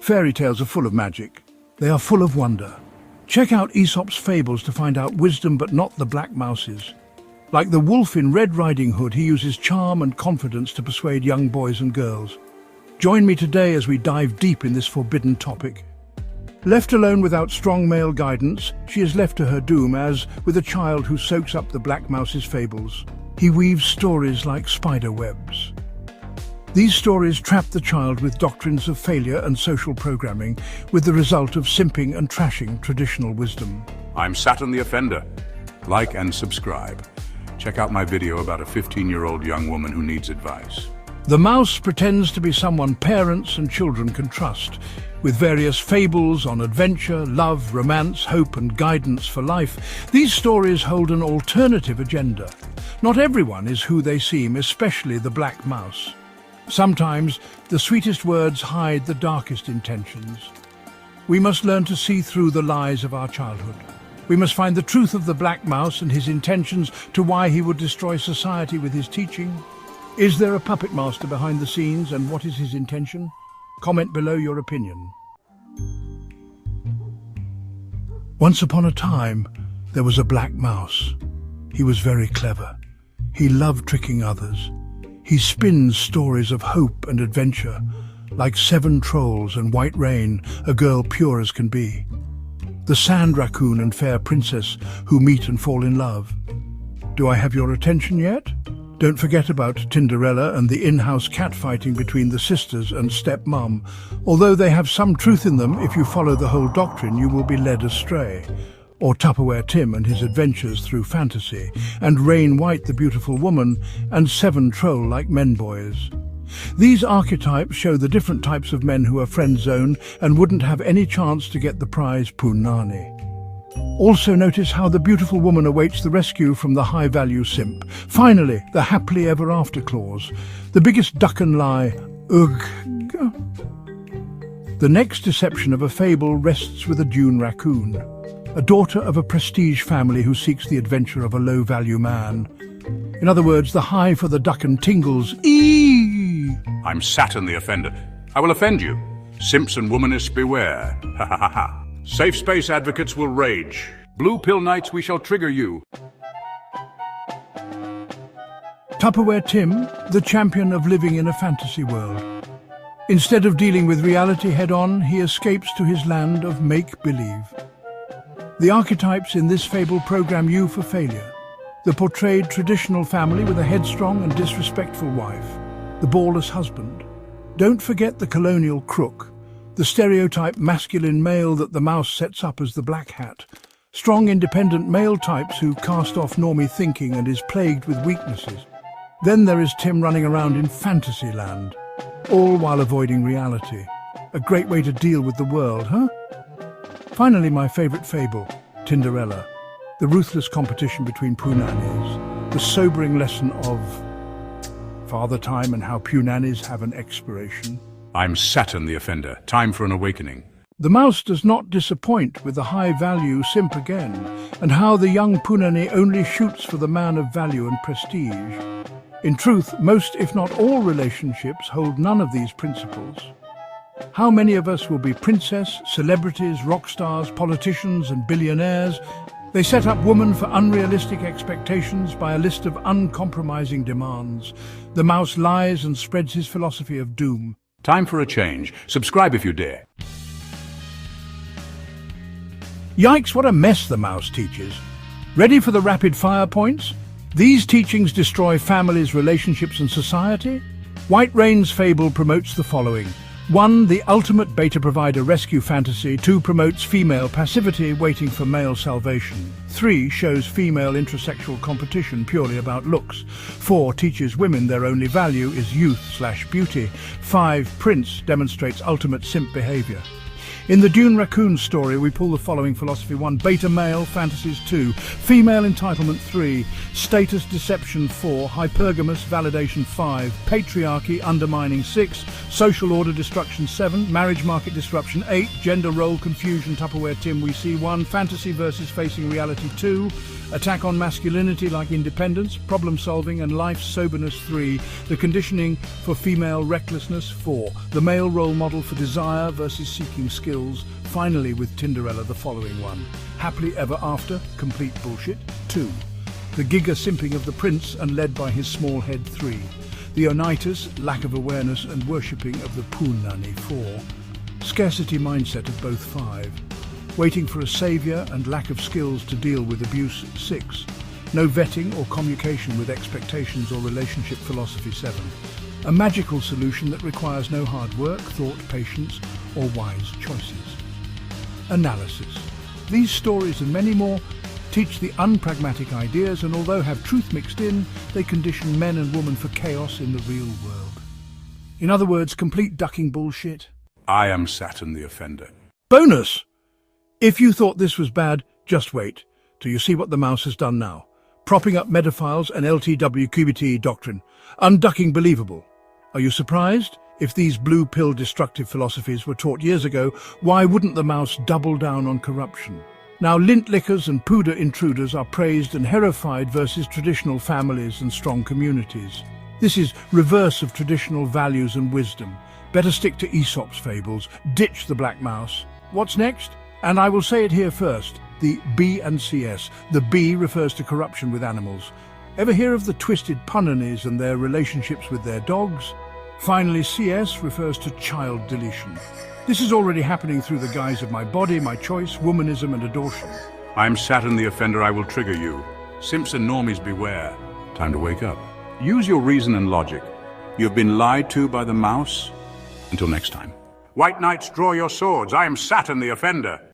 Fairy tales are full of magic. They are full of wonder. Check out Aesop's fables to find out wisdom, but not the black mouses. Like the wolf in Red Riding Hood, he uses charm and confidence to persuade young boys and girls. Join me today as we dive deep in this forbidden topic. Left alone without strong male guidance, she is left to her doom as, with a child who soaks up the black mouse's fables, he weaves stories like spider webs. These stories trap the child with doctrines of failure and social programming, with the result of simping and trashing traditional wisdom. I'm Saturn the Offender. Like and subscribe. Check out my video about a 15-year-old young woman who needs advice. The mouse pretends to be someone parents and children can trust, with various fables on adventure, love, romance, hope and guidance for life. These stories hold an alternative agenda. Not everyone is who they seem, especially the black mouse. Sometimes the sweetest words hide the darkest intentions. We must learn to see through the lies of our childhood. We must find the truth of the black mouse and his intentions to why he would destroy society with his teaching. Is there a puppet master behind the scenes, and what is his intention? Comment below your opinion. Once upon a time, there was a black mouse. He was very clever. He loved tricking others. He spins stories of hope and adventure, like Seven Trolls and White Rain, a girl pure as can be. The Sand Raccoon and Fair Princess who meet and fall in love. Do I have your attention yet? Don't forget about Tinderella and the in-house catfighting between the sisters and stepmom. Although they have some truth in them, if you follow the whole doctrine, you will be led astray. Or Tupperware Tim and his adventures through fantasy, and Rain White the beautiful woman, and Seven Troll like men boys. These archetypes show the different types of men who are friend-zoned and wouldn't have any chance to get the prize Punani. Also notice how the beautiful woman awaits the rescue from the high-value simp. Finally, the happily ever after clause. The biggest duck and lie, ugh. The next deception of a fable rests with a Dune raccoon, a daughter of a prestige family who seeks the adventure of a low-value man. In other words, the high for the duck and tingles. Eee! I'm Saturn the Offender. I will offend you. Simps and womanists beware. Ha ha ha ha. Safe space advocates will rage. Blue pill knights, we shall trigger you. Tupperware Tim, the champion of living in a fantasy world. Instead of dealing with reality head-on, he escapes to his land of make-believe. The archetypes in this fable program you for failure. The portrayed traditional family with a headstrong and disrespectful wife. The ballless husband. Don't forget the colonial crook. The stereotype masculine male that the mouse sets up as the black hat. Strong independent male types who cast off normie thinking and is plagued with weaknesses. Then there is Tim running around in fantasy land, all while avoiding reality. A great way to deal with the world, huh? Finally, my favourite fable, Tinderella. The ruthless competition between Punanis. The sobering lesson of father time and how Punanis have an expiration. I'm Saturn the Offender. Time for an awakening. The mouse does not disappoint with the high-value simp again, and how the young Punani only shoots for the man of value and prestige. In truth, most if not all relationships hold none of these principles. How many of us will be princess, celebrities, rock stars, politicians and billionaires? They set up women for unrealistic expectations by a list of uncompromising demands. The mouse lies and spreads his philosophy of doom. Time for a change. Subscribe if you dare. Yikes, what a mess the mouse teaches. Ready for the rapid fire points? These teachings destroy families, relationships and society. White Rain's fable promotes the following. 1. The ultimate beta provider rescue fantasy. 2. Promotes female passivity waiting for male salvation. 3. Shows female intersexual competition purely about looks. 4. Teaches women their only value is youth/beauty. 5. Prince demonstrates ultimate simp behavior. In the Dune Raccoon story, we pull the following philosophy: 1. Beta male, fantasies 2. Female entitlement 3. Status deception 4. Hypergamous validation 5. Patriarchy undermining 6. Social order destruction 7. Marriage market disruption 8. Gender role confusion Tupperware Tim we see 1. Fantasy versus facing reality 2. Attack on masculinity like independence, problem solving and life soberness 3. The conditioning for female recklessness 4. The male role model for desire versus seeking skills. Finally, with Tinderella, the following one: happily ever after, complete bullshit 2. The giga simping of the prince and led by his small head 3. The Onitis, lack of awareness and worshipping of the Punani 4. Scarcity mindset of both 5. Waiting for a saviour and lack of skills to deal with abuse 6. No vetting or communication with expectations or relationship philosophy 7. A magical solution that requires no hard work, thought, patience or wise choices. Analysis. These stories and many more teach the unpragmatic ideas, and although have truth mixed in, they condition men and women for chaos in the real world. In other words, complete ducking bullshit. I am Saturn the Offender. Bonus! If you thought this was bad, just wait till you see what the mouse has done now. Propping up medophiles and LTWQBT doctrine. Unducking believable. Are you surprised? If these blue pill destructive philosophies were taught years ago, why wouldn't the mouse double down on corruption? Now lint lickers and pooder intruders are praised and heroified versus traditional families and strong communities. This is reverse of traditional values and wisdom. Better stick to Aesop's fables. Ditch the black mouse. What's next? And I will say it here first, the B and CS. The B refers to corruption with animals. Ever hear of the twisted Punanis and their relationships with their dogs? Finally, CS refers to child deletion. This is already happening through the guise of my body, my choice, womanism and abortion. I am Saturn the Offender. I will trigger you. Simps and normies beware. Time to wake up. Use your reason and logic. You have been lied to by the mouse. Until next time. White Knights, draw your swords. I am Saturn the Offender.